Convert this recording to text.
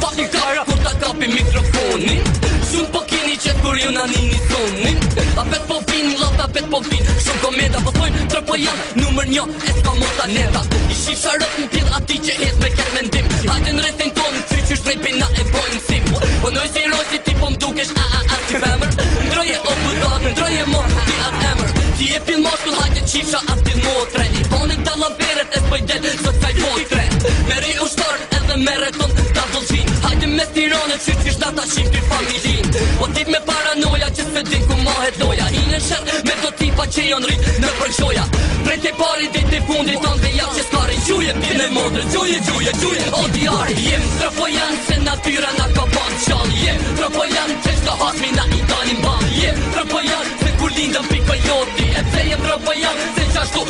fucking kara kur ta kapi mikrofonin. Shumë po keni qef kur ju na nini sonin. Apet po vin, lota apet po vin. Shumë komeda po thojnë tre po janë numër 1 eska motaneta. I shif sharët në pjell ati që hez me kër mendim. Hajde në rrethin tonë, ty që shtrejpin na e bojnë sim. Po noj si rojsi ti po mdukesh si femër. Ndroje o budak, ndroje mo, ti atë emër. Ti e pil moshkull, hajde qifsha atë motre. I ponin të laveret e s'poj del sot kaj votre. Meri ushtar edhe mereton ta vëllqin. Hajde me Tiranë që nata shifti familin. Po tip me paranoja që s'pe din ku mahet loja. Hinë shër me do tipa që jon rrit në përqoja. Prej te pari dit të fundit ton dhe jak që s'kari. Gjuje pjene modrë, gjuje o diari. Jem tropojan se natyra na ka ban qall. Jem tropojan që shka hasmi na i dalim ban. Jem tropojan se kur lindëm pika joti. E pse jem tropojan se qashtu